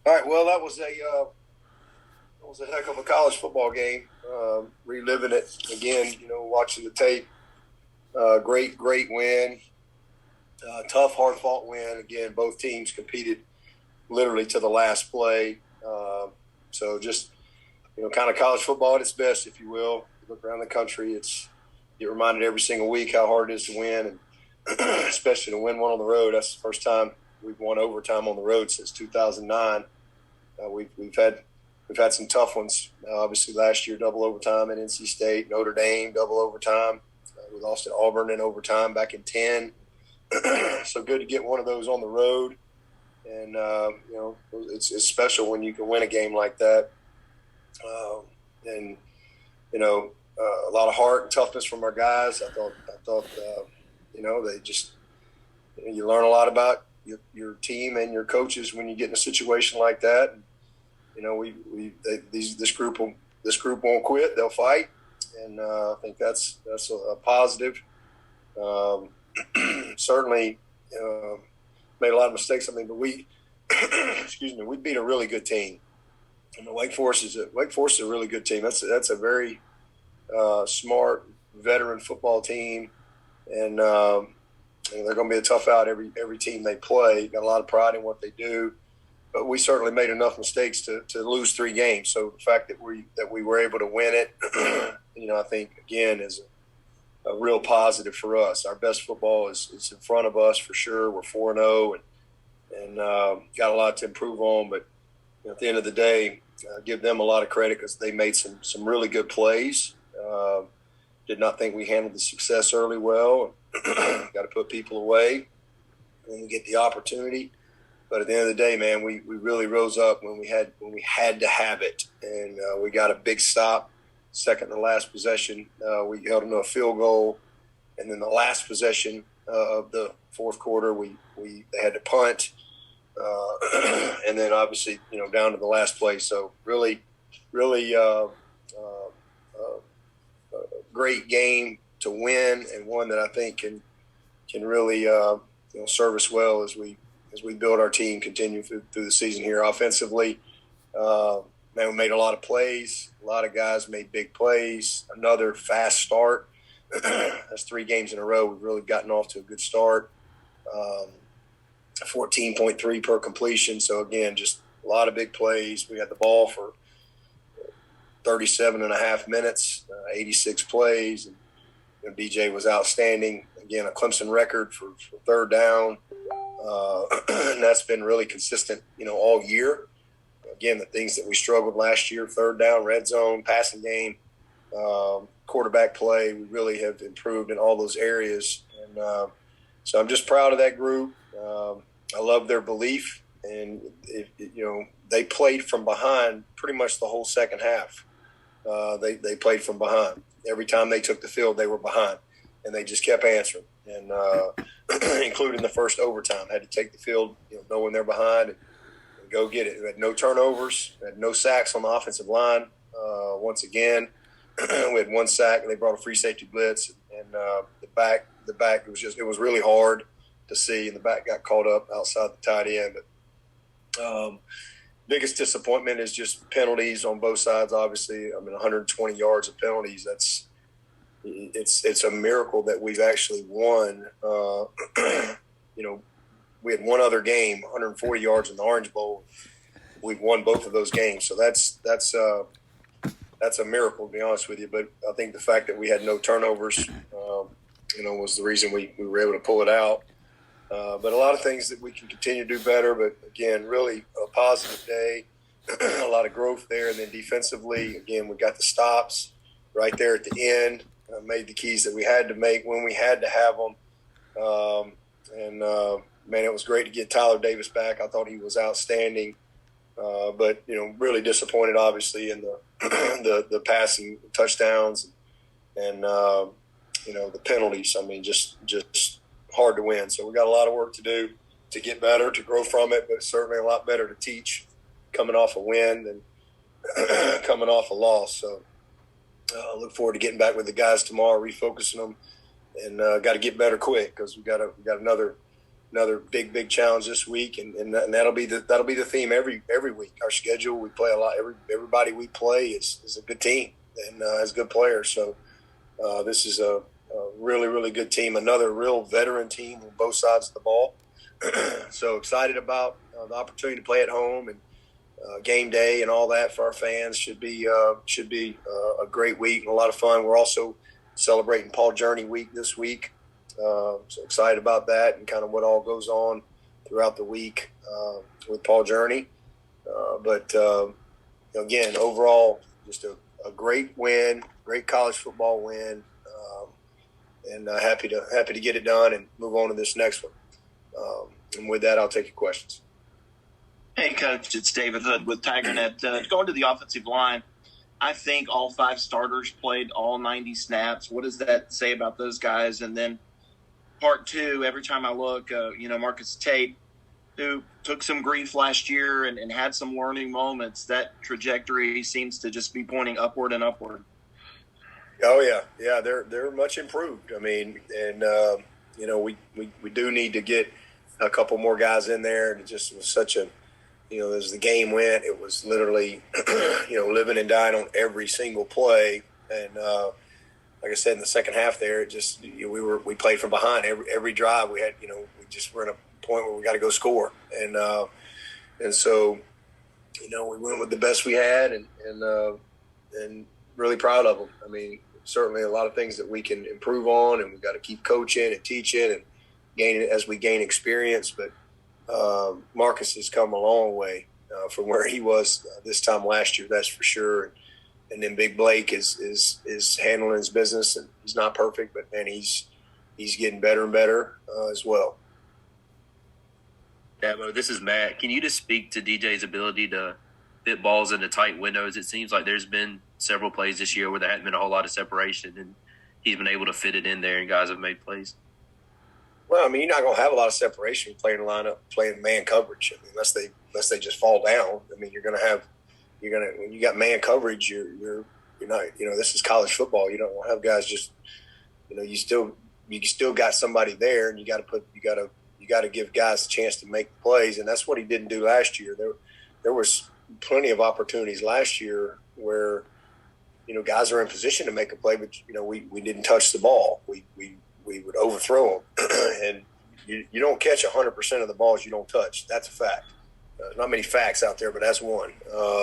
All right. Well, that was a heck of a college football game. Reliving it again, watching the tape. Great win. Tough, hard fought win. Again, both teams competed literally to the last play. So just kind of college football at its best, if you will. You look around the country, you're reminded every single week how hard it is to win, and especially to win one on the road. That's the first time we've won overtime on the road since 2009. We've had some tough ones. Obviously, last year double overtime at NC State, Notre Dame double overtime. We lost at Auburn in overtime back in 10. So good to get one of those on the road, and it's special when you can win a game like that. And a lot of heart and toughness from our guys. I thought they just you learn a lot about your team and your coaches when you get in a situation like that. And, this group won't quit. They'll fight, and I think that's a positive. Certainly made a lot of mistakes. I mean, but we beat a really good team. And Wake Forest is a really good team. That's a very smart veteran football team, and they're going to be a tough out every team they play. Got a lot of pride in what they do, but we certainly made enough mistakes to lose 3 games. So the fact that we were able to win it, I think again is a real positive for us. Our best football is in front of us for sure. We're 4-0 and got a lot to improve on, but at the end of the day, give them a lot of credit because they made some really good plays. Did not think we handled the success early well. Got to put people away when we get the opportunity. But at the end of the day, man, we really rose up when we had to have it, and we got a big stop. Second to last possession, we held them to a field goal, and then the last possession of the fourth quarter, they had to punt. And then obviously, down to the last play. So really great game to win, and one that I think can really serve us well as we build our team, continue through the season here offensively. Man, we made a lot of plays. A lot of guys made big plays. Another fast start. That's 3 games in a row. We've really gotten off to a good start. 14.3 per completion. So, again, just a lot of big plays. We had the ball for 37 and a half minutes, 86 plays. And DJ was outstanding. Again, a Clemson record for third down. And that's been really consistent, all year. Again, the things that we struggled last year, third down, red zone, passing game, quarterback play, we really have improved in all those areas. And so I'm just proud of that group. I love their belief, and they played from behind pretty much the whole second half. They played from behind. Every time they took the field, they were behind, and they just kept answering. And including the first overtime, had to take the field, knowing they're behind, and go get it. We had no turnovers, we had no sacks on the offensive line. Once again, we had 1 sack, and they brought a free safety blitz, and the back it was really hard to see, and the back got caught up outside the tight end. But biggest disappointment is just penalties on both sides. Obviously, 120 yards of penalties. It's a miracle that we've actually won. We had one other game, 140 yards in the Orange Bowl. We've won both of those games, so that's a miracle, to be honest with you. But I think the fact that we had no turnovers, was the reason we were able to pull it out. But a lot of things that we can continue to do better. But again, really a positive day, a lot of growth there. And then defensively, again, we got the stops right there at the end. Made the keys that we had to make when we had to have them. Man, it was great to get Tyler Davis back. I thought he was outstanding. But really disappointed, obviously, in the passing touchdowns and the penalties. Just hard to win. So we got a lot of work to do to get better, to grow from it, but certainly a lot better to teach coming off a win than coming off a loss. So I look forward to getting back with the guys tomorrow, refocusing them, and got to get better quick because we got another another big challenge this week, and that'll be the theme every week. Our schedule, we play a lot. Everybody we play is a good team and has good players. So this is a really good team. Another real veteran team on both sides of the ball. So excited about the opportunity to play at home and game day and all that for our fans. Should be a great week and a lot of fun. We're also celebrating Paul Journey Week this week. So excited about that and kind of what all goes on throughout the week with Paul Journey. But again, overall, just a great win, great college football win, and happy to get it done and move on to this next one. And with that, I'll take your questions. Hey, Coach, it's David Hood with TigerNet. Going to the offensive line, I think all 5 starters played all 90 snaps. What does that say about those guys? And then part 2, every time I look, Marcus Tate, who took some grief last year and had some learning moments, that trajectory seems to just be pointing upward and upward. Oh, yeah, they're much improved. I mean, and we do need to get a couple more guys in there. It just was such a, as the game went, it was literally, living and dying on every single play. And like I said, in the second half there, it just we played from behind every drive. We had, we just were at a point where we got to go score, and so, we went with the best we had, and really proud of them. I mean, certainly a lot of things that we can improve on, and we've got to keep coaching and teaching and gain as we gain experience. But Marcus has come a long way from where he was this time last year, that's for sure. And then Big Blake is handling his business, and he's not perfect, but man, he's getting better and better as well. Dabo, this is Matt. Can you just speak to DJ's ability to fit balls into tight windows? It seems like there's been several plays this year where there hasn't been a whole lot of separation, and he's been able to fit it in there, and guys have made plays. Well, I mean, you're not going to have a lot of separation playing lineup, playing man coverage. I mean, unless they just fall down. I mean, when you got man coverage, you're not. This is college football. You don't have guys just. You still got somebody there, and you got to give guys a chance to make plays, and that's what he didn't do last year. There was plenty of opportunities last year where, guys are in position to make a play, but we didn't touch the ball. We would overthrow them, and you don't catch 100% of the balls you don't touch. That's a fact. Not many facts out there, but that's one.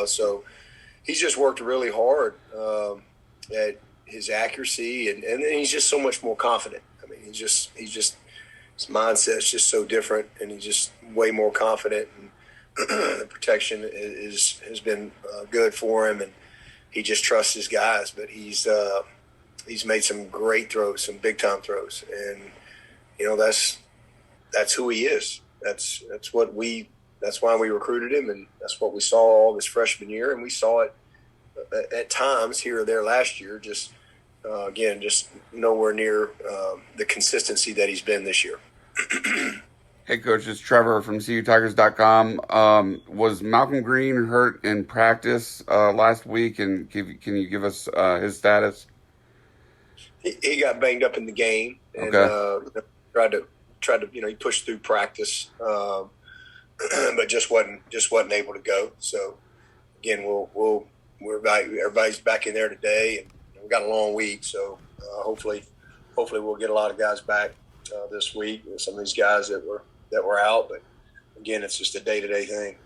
So he's just worked really hard at his accuracy, and he's just so much more confident. I mean, he's just his mindset's just so different, and he's just way more confident. And the protection has been good for him, and he just trusts his guys. But he's made some great throws, some big time throws, and that's who he is. That's why we recruited him, and that's what we saw all this freshman year, and we saw it at times here or there last year. Just nowhere near the consistency that he's been this year. Hey, Coach, it's Trevor from CUTigers.com. Was Malcolm Green hurt in practice last week, and can you give us his status? He got banged up in the game, and okay. tried to he pushed through practice, but just wasn't able to go. So again, everybody's back in there today, and we got a long week, so hopefully we'll get a lot of guys back this week. Some of these guys that were out, but again, it's just a day-to-day thing.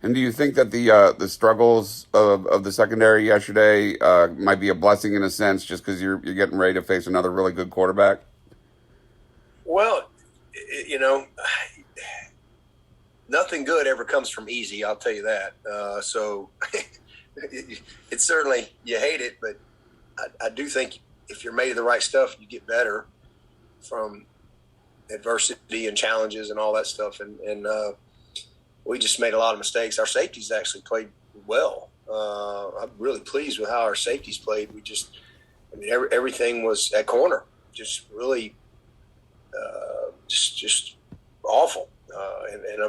And do you think that the struggles of the secondary yesterday might be a blessing in a sense, just because you're getting ready to face another really good quarterback? Well, nothing good ever comes from easy. I'll tell you that. So it's certainly, you hate it, but I do think if you're made of the right stuff, you get better from adversity and challenges and all that stuff. And we just made a lot of mistakes. Our safeties actually played well. I'm really pleased with how our safeties played. Everything was at corner, just really just awful.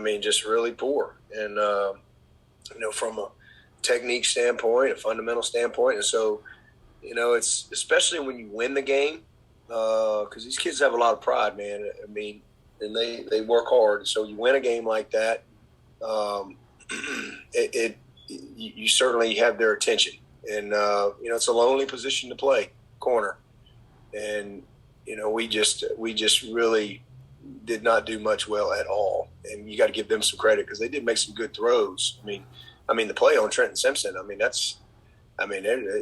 And just really poor. And, from a technique standpoint, a fundamental standpoint. And so, it's especially when you win the game, because these kids have a lot of pride, man. and they work hard. So you win a game like that, you certainly have their attention. And it's a lonely position to play, corner, and we just really did not do much well at all. And you got to give them some credit because they did make some good throws. I mean the play on Trenton Simpson.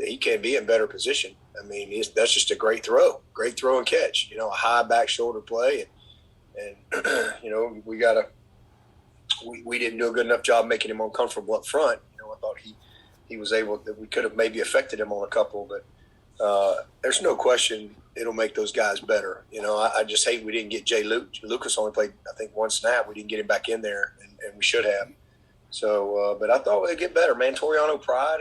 He can't be in better position. That's just a great throw and catch. A high back shoulder play, and we didn't do a good enough job making him uncomfortable up front. I thought he was able that we could have maybe affected him on a couple, but there's no question it'll make those guys better. I just hate we didn't get Jay Lucas only played I think one snap. We didn't get him back in there, and we should have. So, but I thought they'd get better. Man, Toriano Pride.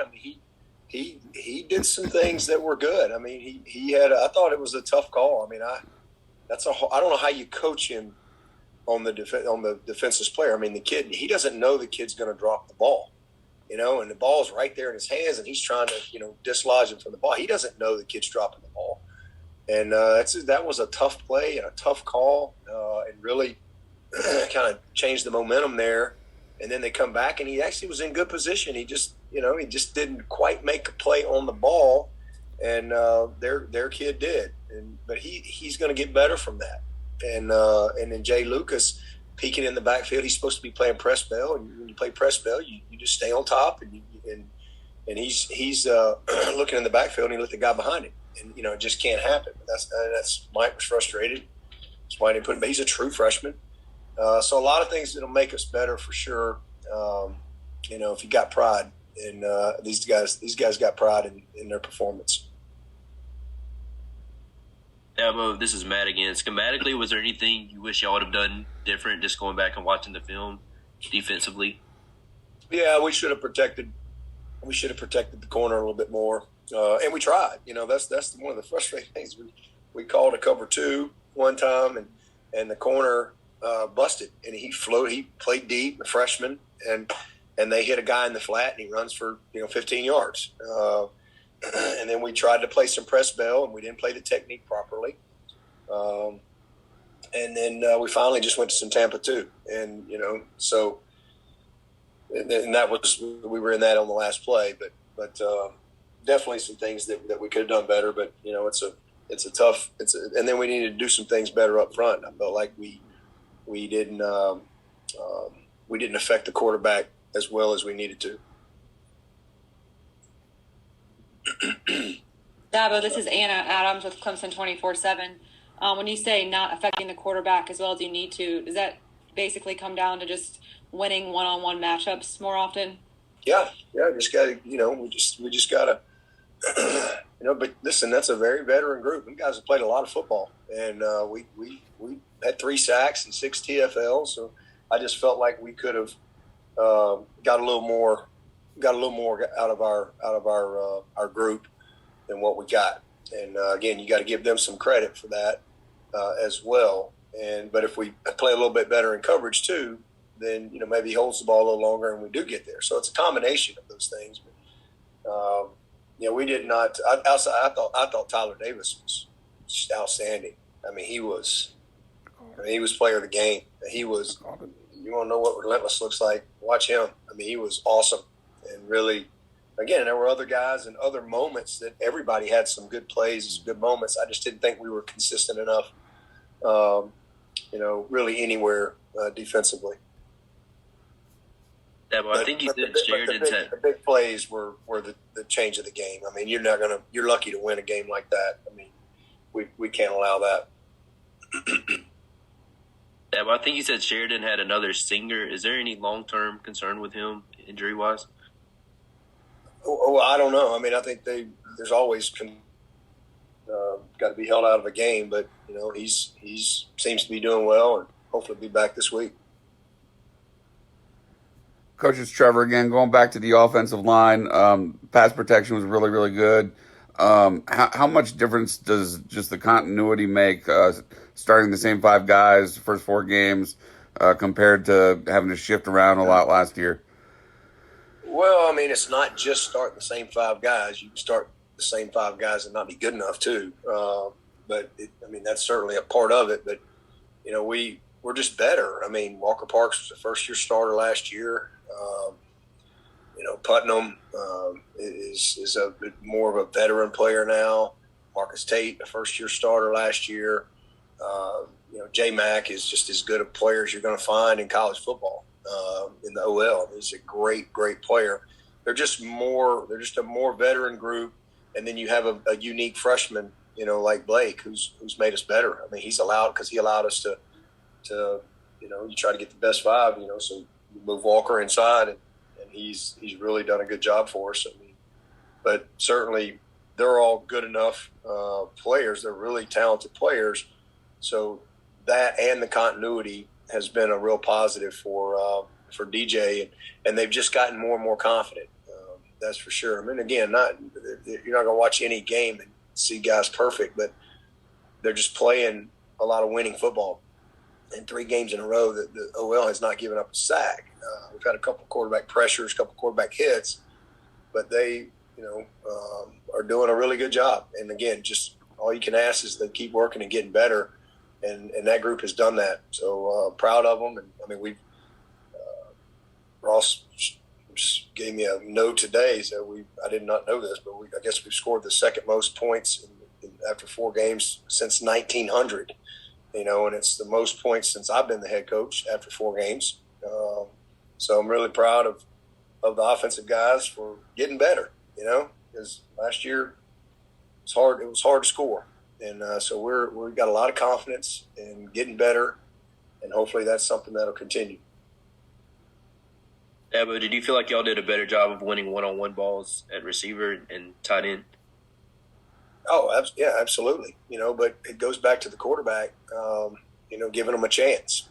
He did some things that were good. He had. I thought it was a tough call. I don't know how you coach him on the defensive player. The kid, he doesn't know the kid's going to drop the ball, and the ball's right there in his hands, and he's trying to dislodge him from the ball. He doesn't know the kid's dropping the ball, and that was a tough play and a tough call, and really kind of changed the momentum there. And then they come back, and he actually was in good position. He just didn't quite make a play on the ball, and their kid did. But he's going to get better from that. And then Jay Lucas peeking in the backfield. He's supposed to be playing press bell, and when you play press bell, you just stay on top, and he's looking in the backfield, and he let the guy behind him, and it just can't happen. That's Mike was frustrated. That's why he didn't put him. But he's a true freshman. So a lot of things that'll make us better for sure. If you got pride, and these guys got pride in their performance. Dabo, this is Matt again. Schematically, was there anything you wish y'all would have done different? Just going back and watching the film defensively. Yeah, we should have protected the corner a little bit more, and we tried. That's one of the frustrating things. We called a cover 2 one time, and the corner busted, and he played deep, a freshman, and they hit a guy in the flat, and he runs for 15 yards. And then we tried to play some press bell, and we didn't play the technique properly. And then we finally just went to some Tampa 2, and and that was we were in that on the last play, but definitely some things that we could have done better. But it's a tough. And then we needed to do some things better up front. I felt like we didn't affect the quarterback as well as we needed to. Dabo, this is Anna Adams with Clemson 24/7. When you say not affecting the quarterback as well as you need to, does that basically come down to just winning one-on-one matchups more often? Yeah, just got to, we just got to, but listen, that's a very veteran group. Them guys have played a lot of football, and we had 3 sacks and 6 TFLs. So I just felt like we could have got a little more out of our group than what we got. And again, you got to give them some credit for that as well. But if we play a little bit better in coverage too, then maybe he holds the ball a little longer and we do get there. So it's a combination of those things. But, we did not. I thought Tyler Davis was just outstanding. He was player of the game. He was. You want to know what relentless looks like? Watch him. He was awesome, and really, again, there were other guys and other moments that everybody had some good plays, some good moments. I just didn't think we were consistent enough, really anywhere defensively. Yeah, well, I think you said Sheridan's had the big plays were the change of the game. You're lucky to win a game like that. We can't allow that. Yeah, well, I think you said Sheridan had another singer. Is there any long-term concern with him, injury-wise? Oh, I don't know. I think there's always got to be held out of a game, but he's seems to be doing well, and hopefully be back this week. Coach, it's Trevor again. Going back to the offensive line, pass protection was really, really good. How much difference does just the continuity make, starting the same 5 guys the first 4 games, compared to having to shift around a lot last year? Well, it's not just starting the same 5 guys. You can start the same 5 guys and not be good enough too. But that's certainly a part of it. But we're just better. I mean, Walker Parks was a first-year starter last year. Putnam is a bit more of a veteran player now. Marcus Tate, a first-year starter last year. J Mack is just as good a player as you're going to find in college football in the OL. He's a great, great player. They're just a more veteran group, and then you have a unique freshman, like Blake, who's made us better. I mean, he allowed us to you try to get the best five, so you move Walker inside, and he's really done a good job for us. I mean, but certainly they're all good enough players. They're really talented players. So that and the continuity has been a real positive for DJ, and they've just gotten more and more confident. That's for sure. I mean, again, you're not going to watch any game and see guys perfect, but they're just playing a lot of winning football. In 3 games in a row, the OL has not given up a sack. We've had a couple quarterback pressures, a couple quarterback hits, but they, are doing a really good job. And again, just all you can ask is they keep working and getting better, and that group has done that. So proud of them. And I mean, Ross just gave me a note today, so I did not know this, but I guess we've scored the second most points after 4 games since 1900. And it's the most points since I've been the head coach after 4 games. So I'm really proud of the offensive guys for getting better, because last year it was hard to score. And so we've got a lot of confidence in getting better, and hopefully that's something that'll continue. Dabo, did you feel like y'all did a better job of winning one-on-one balls at receiver and tight end? Oh, yeah, absolutely. But it goes back to the quarterback, giving them a chance.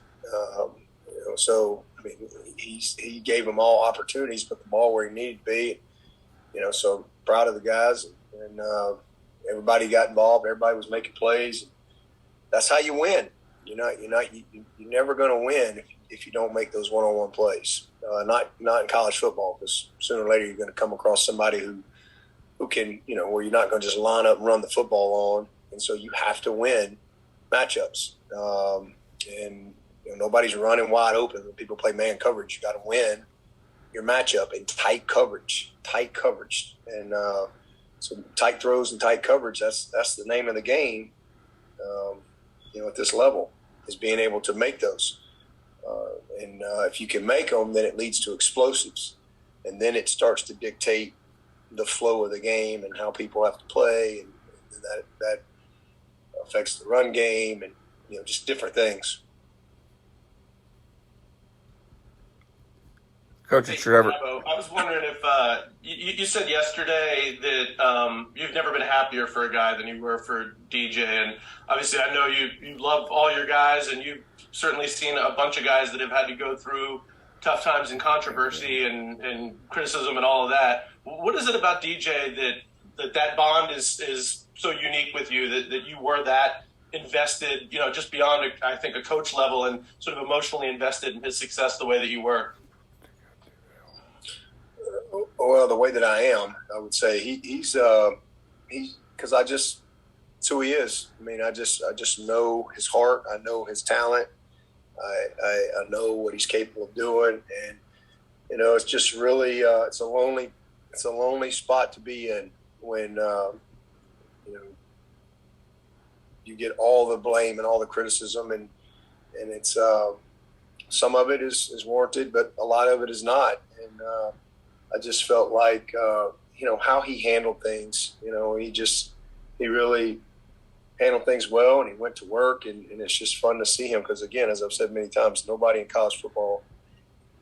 So, I mean, he gave them all opportunities, put the ball where he needed to be. So proud of the guys, and everybody got involved. Everybody was making plays. That's how you win. You're never going to win if you don't make those one-on-one plays. Not in college football, because sooner or later you're going to come across somebody who can, where you're not going to just line up and run the football on. And so you have to win matchups. And nobody's running wide open. When people play man coverage, you got to win your matchup in tight coverage. And so tight throws and tight coverage, that's the name of the game, at this level, is being able to make those. And if you can make them, then it leads to explosives. And then it starts to dictate the flow of the game and how people have to play, and that affects the run game, and just different things. Coach, it's Trevor. I was wondering if you said yesterday that you've never been happier for a guy than you were for DJ, and obviously I know you love all your guys, and you've certainly seen a bunch of guys that have had to go through tough times and controversy and criticism and all of that. What is it about DJ that bond is so unique with you, that you were that invested, just beyond, I think, a coach level, and sort of emotionally invested in his success the way that you were? Well, the way that I am, I would say he's because that's who he is. I mean, I just know his heart. I know his talent. I know what he's capable of doing, and it's just really it's a lonely spot to be in when you get all the blame and all the criticism, and it's some of it is warranted, but a lot of it is not. And I just felt like how he handled things. He really handled things well, and he went to work, and it's just fun to see him, because, again, as I've said many times, nobody in college football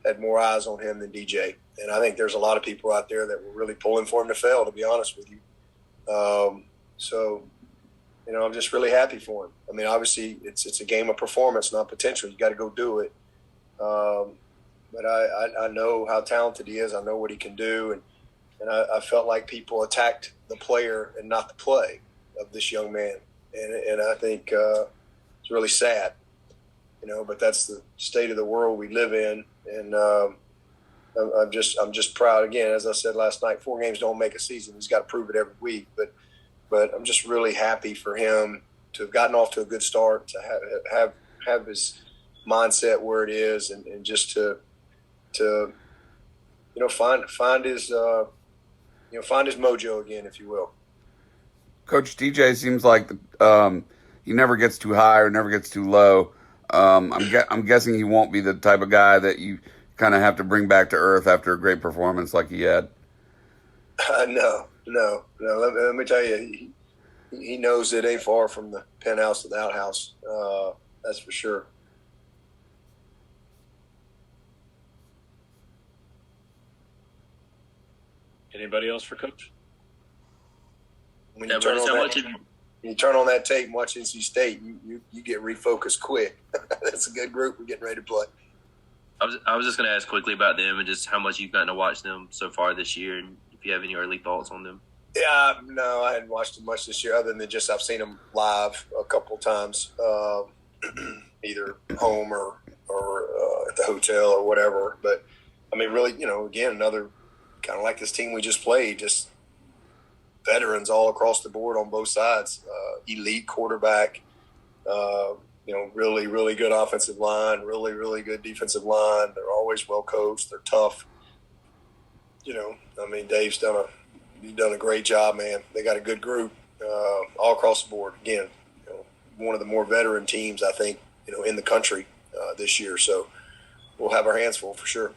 had more eyes on him than DJ. And I think there's a lot of people out there that were really pulling for him to fail, to be honest with you. So, I'm just really happy for him. I mean, obviously it's a game of performance, not potential. You got to go do it. But I know how talented he is. I know what he can do. And I felt like people attacked the player and not the play of this young man. And I think it's really sad, but that's the state of the world we live in. And I'm just proud. Again, as I said last night, 4 games don't make a season. He's got to prove it every week. But I'm just really happy for him to have gotten off to a good start, to have his mindset where it is, and just to find his find his mojo again, if you will. Coach DJ seems like he never gets too high or never gets too low. I'm guessing he won't be the type of guy that you kind of have to bring back to earth after a great performance like he had. No. Let me tell you, he knows it ain't far from the penthouse to the outhouse. That's for sure. Anybody else for Coach? When you turn on that tape and watch NC State, you get refocused quick. That's a good group. We're getting ready to play. I was just going to ask quickly about them and just how much you've gotten to watch them so far this year, and if you have any early thoughts on them. Yeah, no, I hadn't watched them much this year, other than just I've seen them live a couple times, either home or at the hotel or whatever. But I mean, really, again, another kind of like this team we just played, just veterans all across the board on both sides. Elite quarterback, really, really good offensive line, really, really good defensive line. They're always well coached. They're tough. Dave's done a great job, man. They got a good group all across the board. Again, one of the more veteran teams, I think, in the country this year. So we'll have our hands full for sure.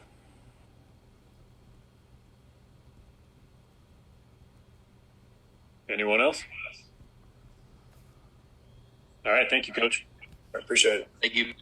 Anyone else? All right. Thank you, Coach. I appreciate it. Thank you.